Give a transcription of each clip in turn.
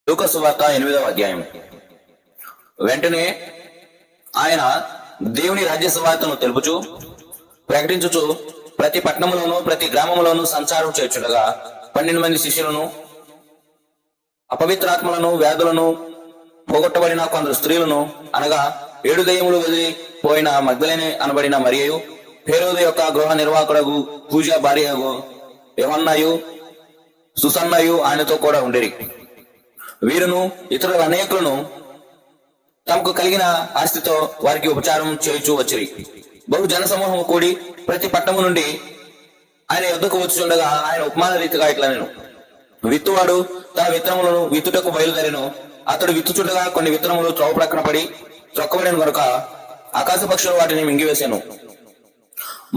లూకా సువార్త 8వ అధ్యాయం. వెంటనే ఆయన దేవుని రాజ్య సువార్తను తెలుపుచు ప్రకటించుచు ప్రతి పట్టణములోను ప్రతి గ్రామములోను సంచారం చేయుచుండగా 12 మంది శిష్యులను, అపవిత్రాత్మలను, వ్యాధులను పోగొట్టబడిన కొందరు స్త్రీలను, అనగా 7 దయ్యములు వదిలిపోయిన మగ్దలేనే అనబడిన మరియయు, హేరోదు యొక్క గృహ నిర్వాహకుడగు కూజా భార్యగు యోహన్నయు, సుసన్నయు ఆయనతో కూడా ఉండిరి. వీరును ఇతరుల అనేకులను తమకు కలిగిన ఆస్తితో వారికి ఉపచారం చేయుచూ వచ్చిరి. బహు జన సమూహము కూడి ప్రతి పట్టణము నుండి ఆయన యొద్దకు వచ్చుచుండగా ఆయన ఉపమాన రీతిగా ఇట్లా నేను విత్తువాడు తన విత్తనములను విత్తుటకు బయలుదేరెను. అతడు విత్తుచుండగా కొన్ని విత్తనములు త్రోవ ప్రక్కన పడి త్రొక్కబడిన కనుక ఆకాశ పక్షులు వాటిని మింగివేశాను.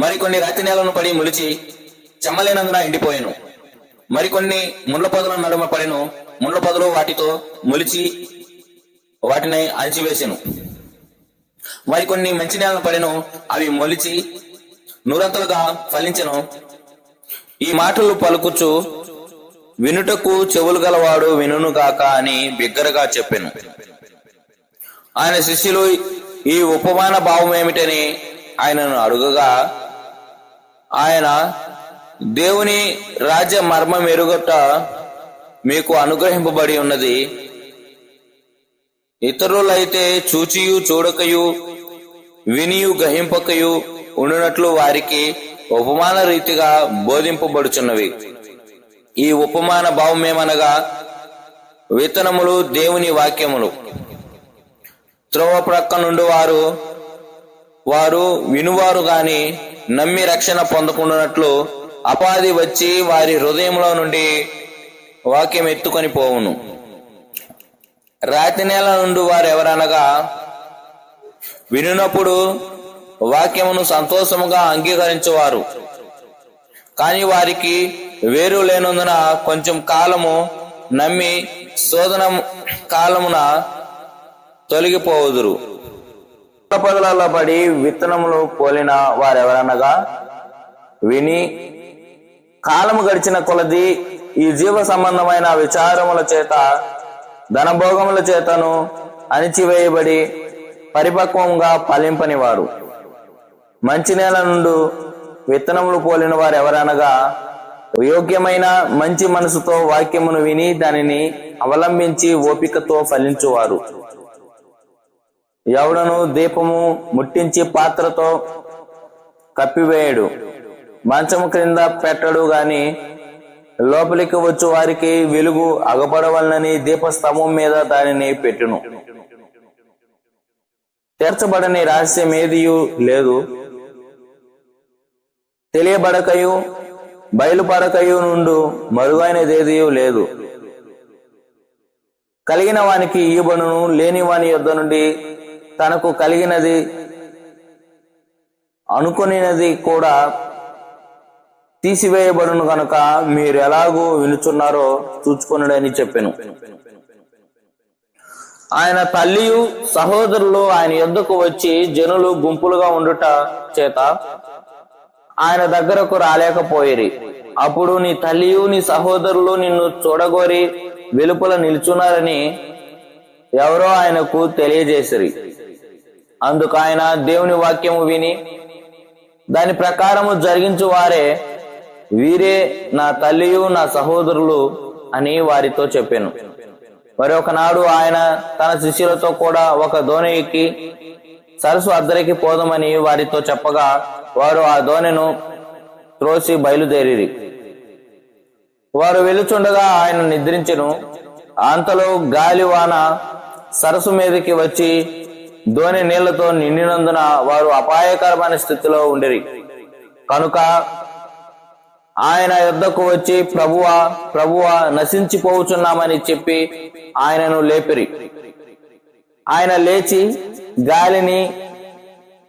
మరికొన్ని రాతి నేలను పడి మొలిచి చెమ్మలేనందున ఎండిపోయాను. మరికొన్ని ముండ్ల పొదల నడుమ పడెను. ముండ్ల పొదలు వాటితో మొలిచి వాటిని అణిచివేసెను. మరికొన్ని మంచి నేలను పడెను. అవి మొలిచి నూరంతలుగా ఫలించెను. ఈ మాటలు పలుకుచు వినుటకు చెవులు గలవాడు వినును గాక అని బిగ్గరగా చెప్పెను. ఆయన శిష్యులు ఈ ఉపమాన భావం ఏమిటని ఆయనను అడుగగా, ఆయన దేవుని రాజ్య మర్మం ఎరుగట మీకు అనుగ్రహింపబడి ఉన్నది. ఇతరులైతే చూచియు చూడకయు వినియు గ్రహింపకయు ఉండునట్లు వారికి ఉపమాన రీతిగా బోధింపబడుచున్నవి. ఈ ఉపమాన భావమేమనగా, విత్తనములు దేవుని వాక్యములు. త్రోవ ప్రక్క నుండి వారు వినువారు గాని నమ్మి రక్షణ పొందకుండానట్లు అపాధి వచ్చి వారి హృదయంలో నుండి వాక్యం ఎత్తుకొని పోవును. రాతి నేల నుండి వారు ఎవరనగా, వినునప్పుడు వాక్యమును సంతోషముగా అంగీకరించువారు, కాని వారికి వేరు లేనందున కొంచెం కాలము నమ్మి శోధన కాలమున తొలగిపోవుదురు. పొదలలో పడి విత్తనములు పోలిన వారెవరనగా, విని కాలము గడిచిన కొలది ఈ జీవ సంబంధమైన విచారముల చేత ధనభోగముల చేతను అణిచివేయబడి పరిపక్వంగా ఫలింపనివారు. మంచి నేల నుండి విత్తనములు పోలిన వారు ఎవరనగా, యోగ్యమైన మంచి మనసుతో వాక్యమును విని దానిని అవలంబించి ఓపికతో ఫలించువారు. ఎవడను దీపము ముట్టించి పాత్రతో కప్పివేయడు, మంచము క్రింద పెట్టడు గాని లోపలికి వచ్చు వారికి వెలుగు అగపడవలనని దీపస్తంభం మీద దానిని పెట్టును. తెరచబడని రహస్యం ఏదియు లేదు, తెలియబడకయు బయలుపడకయు నుండు మరుగైనదేదియు లేదు. కలిగిన వానికి ఇయ్యబడును, లేని వాని యొద్ద నుండి తనకు కలిగినది అనుకొనినది కూడా తీసివేయబడును గనుక మీరు ఎలాగూ వినుచున్నారో చూచుకొనుడని చెప్పెను. ఆయన తల్లియు సహోదరులు ఆయన యొద్దకు వచ్చి జనులు గుంపులుగా ఉండుట చేత ఆయన దగ్గరకు రాలేకపోయిరి. అప్పుడు నీ తల్లియు నీ సహోదరులు నిన్ను చూడగోరి వెలుపల నిల్చున్నారని ఎవరో ఆయనకు తెలియజేసిరి. అందుకు ఆయన దేవుని వాక్యము విని దాని ప్రకారము జరిగించు వారే, వీరే నా తల్లియు నా సహోదరులు అని వారితో చెప్పాను. మరొకనాడు ఆయన తన శిష్యులతో కూడా ఒక దోణి ఎక్కి సరస్సు అద్దరికి పోదామని వారితో చెప్పగా వారు ఆ దోణెను త్రోసి బయలుదేరిరి. వారు వెలుచుండగా ఆయన నిద్రించెను. అంతలో గాలివాన సరస్సు మీదకి వచ్చి దోణి నీళ్లతో నిండినందున వారు అపాయకరమైన స్థితిలో ఉండిరి. కనుక ఆయన యొద్దకు వచ్చి, ప్రభువా ప్రభువా నశించిపోవచ్చున్నామని చెప్పి ఆయనను లేపిరి. ఆయన లేచి గాలిని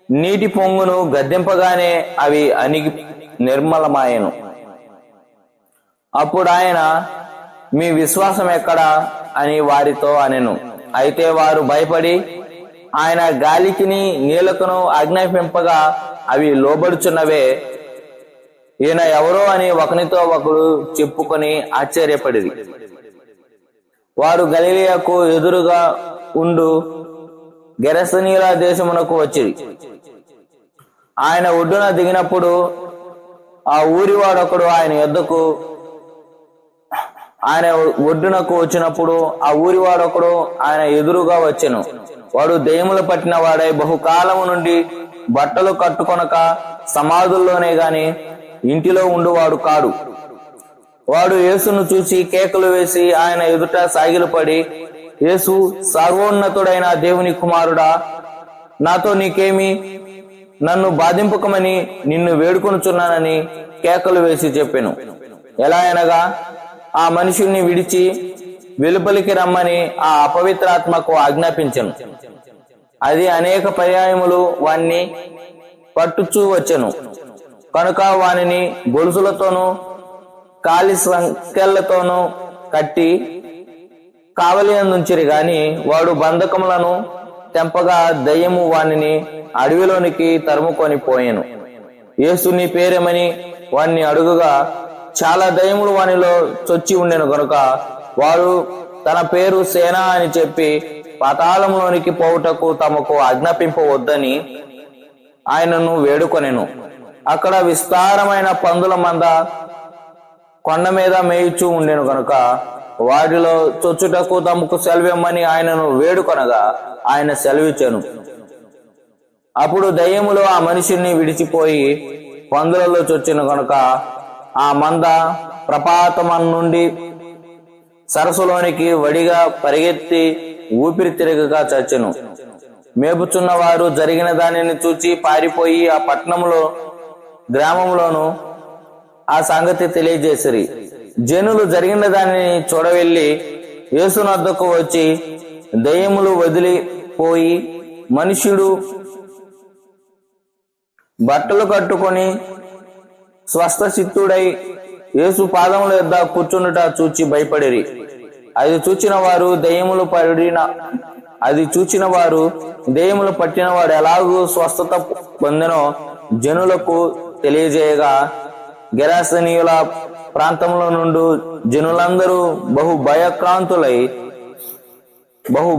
నీటి పొంగును గద్దింపగానే అవి అణిగి నిర్మలమాయెను. అప్పుడు ఆయన, మీ విశ్వాసం ఎక్కడా అని వారితో అనెను. అయితే వారు భయపడి ఆయన గాలికిని నీళ్లకును ఆజ్ఞాపింపగా అవి లోబడుచున్నవే, ఈయన ఎవరో అని ఒకనితో ఒకడు చెప్పుకొని ఆశ్చర్యపడిరి. వారు గలిలయకు ఎదురుగా ఉండు గెరసనీల దేశమునకు వచ్చిరి. ఆయన ఒడ్డున దిగినప్పుడు ఆ ఊరివాడొకడు ఆయన యొద్దకు ఆయన ఒడ్డునకు వచ్చినప్పుడు ఆ ఊరివాడొకడు ఆయన ఎదురుగా వచ్చెను. వాడు దెయ్యములు పట్టిన వాడై బహుకాలము నుండి బట్టలు కట్టుకొనక సమాధుల్లోనే గాని ఇంటిలో ఉండువాడు కాడు. వాడు యేసును చూసి కేకలు వేసి ఆయన ఎదుట సాగిలపడి, యేసు, సర్వోన్నతుడైన దేవుని కుమారుడా, నాతో నీకేమి? నన్ను బాధింపకమని నిన్ను వేడుకొనుచున్నానని కేకలు వేసి చెప్పెను. ఎలా అనగా ఆ మనుషుల్ని విడిచి వెలుపలికి రమ్మని ఆ అపవిత్రాత్మకు ఆజ్ఞాపించెను. అది అనేక పర్యాయములు వాణ్ణి పట్టుచూ వచ్చెను. కనుక వానిని గొలుసులతోనూ కాలి సంకెళ్లతోనూ కట్టి కావలి అందుంచిరి గాని వాడు బంధకములను తెంపగా దయ్యము వానిని అడవిలోనికి తరుముకొని పోయెను. యేసు నీ పేరేమని వాణ్ణి అడుగుగా చాలా దయ్యములు వానిలో చొచ్చి ఉండెను గనుక వాడు తన పేరు సేన అని చెప్పి పాతాళంలోనికి పోవుటకు తమకు ఆజ్ఞాపింపవద్దని ఆయనను వేడుకొనెను. అక్కడ విస్తారమైన పందుల మంద కొండ మీద మేయుచూ ఉండెను గనుక వాటిలో చొచ్చుటకు తమకు సెలవిమ్మని ఆయనను వేడుకొనగా ఆయన సెలవిచ్చెను. అప్పుడు దయ్యములు ఆ మనిషిని విడిచిపోయి పందులలో చొచ్చెను గనుక ఆ మంద ప్రపాతమన్ నుండి సరస్సులోనికి వడిగా పరిగెత్తి ఊపిరి తిరగగా చచ్చెను. మేపుచున్న వారు జరిగిన దానిని చూచి పారిపోయి ఆ పట్టణంలో గ్రామంలోను ఆ సంగతి తెలియజేసిరి. జనులు జరిగిన దానిని చూడవెళ్లి యేసునొద్దకు వచ్చి, దయ్యములు వదిలిపోయి మనుష్యుడు బట్టలు కట్టుకొని స్వస్థచిత్తుడై యేసు పాదముల యొద్ద కూర్చుండుట చూచి భయపడిరి. అది చూచిన వారు దయ్యములు పట్టిన వాడు ఎలాగూ స్వస్థత పొందెనో జనులకు తెలియజేయగా గెరాసనీయుల ప్రాంతంలో నుండి జనులందరూ బహు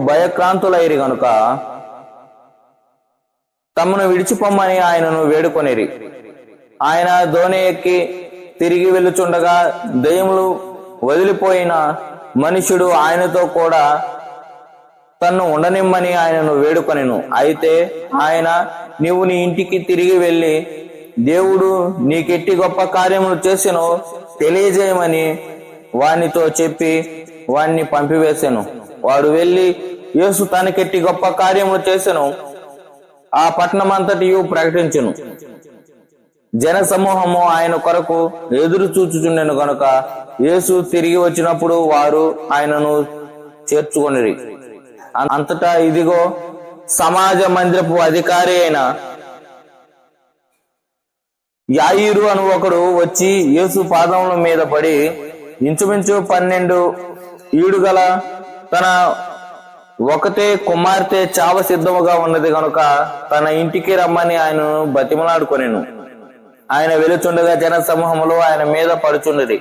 భయక్రాంతులైరి గనుక తమను విడిచిపోమ్మని ఆయనను వేడుకొనిరి. ఆయన దోణి ఎక్కి తిరిగి వెళ్ళుచుండగా దయ్యములు వదిలిపోయిన మనుష్యుడు ఆయనతో కూడా తన్ను ఉండనిమ్మని ఆయనను వేడుకొనెను. అయితే ఆయన, నీవు నీ ఇంటికి తిరిగి వెళ్ళి దేవుడు నీకెట్టి గొప్ప కార్యములు చేసెనో తెలియజేయమని వానితో చెప్పి వాణ్ణి పంపివేసెను. వాడు వెళ్లి యేసు తనకెట్టి గొప్ప కార్యములు చేసెను ఆ పట్టణమంతటియు ప్రకటించెను. జన సమూహము ఆయన కొరకు ఎదురు చూచుచుండెను గనుక యేసు తిరిగి వచ్చినప్పుడు వారు ఆయనను చేర్చుకొనిరి. అంతటా ఇదిగో సమాజ మందిరపు అధికారి అయిన యాయిరు అను ఒకడు వచ్చి యేసు పాదముల మీద పడి, ఇంచుమించు 12 ఈడుగల తన ఒకతే కుమార్తె చావ సిద్ధముగా ఉన్నది గనుక తన ఇంటికి రమ్మని ఆయనను బతిమలాడుకొనెను. ఆయన వెలుచుండగా జన సమూహములు ఆయన మీద పడుచున్నది.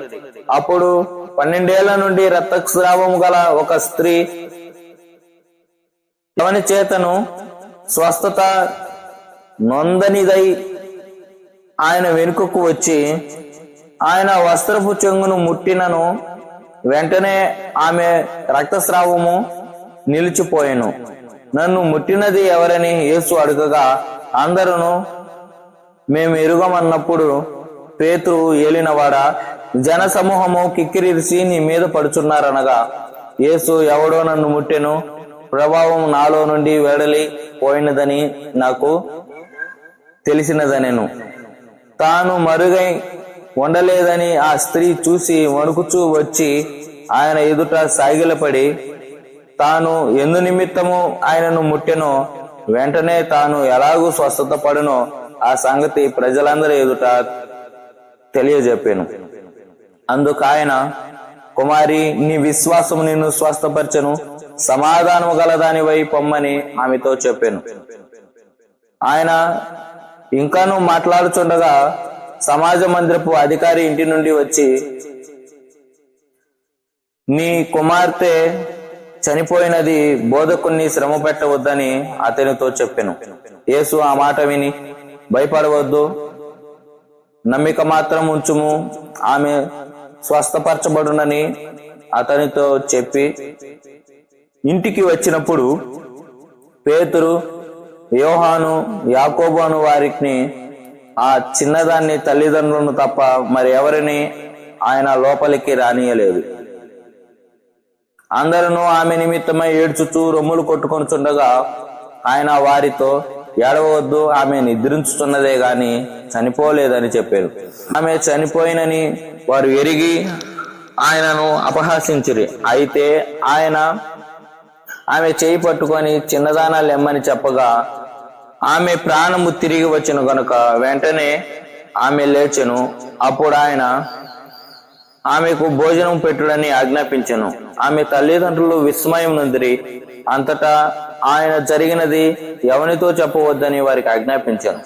అప్పుడు 12 ఏళ్ల నుండి రక్తస్రావము గల ఒక స్త్రీ ఎవని చేతను స్వస్థత నొందనిదై ఆయన వెనుకకు వచ్చి ఆయన వస్త్రపు చెంగును ముట్టినను వెంటనే ఆమె రక్తస్రావము నిలిచిపోయెను. నన్ను ముట్టినది ఎవరని యేసు అడగగా అందరూ మేము ఎరుగమన్నప్పుడు పేతురు, ఏలినవాడా, జన సమూహము కిక్కిరిసి నీ మీద పడుచున్నారనగా యేసు, ఎవడో నన్ను ముట్టెను, ప్రభావం నాలో నుండి వెడలి పోయినదని నాకు తెలిసినదనెను. తాను మరుగై ఉండలేదని ఆ స్త్రీ చూసి వణుకుచూ వచ్చి ఆయన ఎదుట సాగిలపడి తాను ఎందు నిమిత్తము ఆయనను ముట్టెనో వెంటనే తాను ఎలాగూ స్వస్థత పడునో ఆ సంగతి ప్రజలందరి ఎదుట తెలియజెప్పాను. అందుకు ఆయన, కుమారి, నీ విశ్వాసము నిన్ను స్వస్థపరచెను, సమాధానము గలదానివై పొమ్మని ఆమెతో చెప్పాను. ఆయన ఇంకాను మాట్లాడుచుండగా సమాజ మందిరపు అధికారి ఇంటి నుండి వచ్చి, నీ కుమార్తె చనిపోయినది, బోధకుణ్ణి శ్రమ పెట్టవద్దని అతనితో చెప్పెను. యేసు ఆ మాట విని, భయపడవద్దు, నమ్మిక మాత్రం ఉంచుము, ఆమె స్వస్థపరచబడునని అతనితో చెప్పి ఇంటికి వచ్చినప్పుడు పేతురు, యోహాను, యాకోబు అను వారిని, ఆ చిన్నదాన్ని తల్లిదండ్రులను తప్ప మరి ఎవరిని ఆయన లోపలికి రానియలేదు. అందరూ ఆమె నిమిత్తమై ఏడ్చుచూ రొమ్ములు కొట్టుకొనుచుండగా ఆయన వారితో, ఏడవద్దు, ఆమె నిద్రించుతున్నదే గాని చనిపోలేదని చెప్పారు. ఆమె చనిపోయినని వారు ఎరిగి ఆయనను అపహాసించిరి. అయితే ఆయన ఆమె చేయి పట్టుకొని చిన్నదానా లెమ్మని చెప్పగా ఆమె ప్రాణము తిరిగి వచ్చెను గనుక వెంటనే ఆమె లేచెను. అప్పుడు ఆయన ఆమెకు భోజనం పెట్టుడని ఆజ్ఞాపించెను. ఆమె తల్లిదండ్రులు విస్మయం నొందిరి. అంతటా ఆయన జరిగినది ఎవనితో చెప్పవద్దని వారికి ఆజ్ఞాపించాను.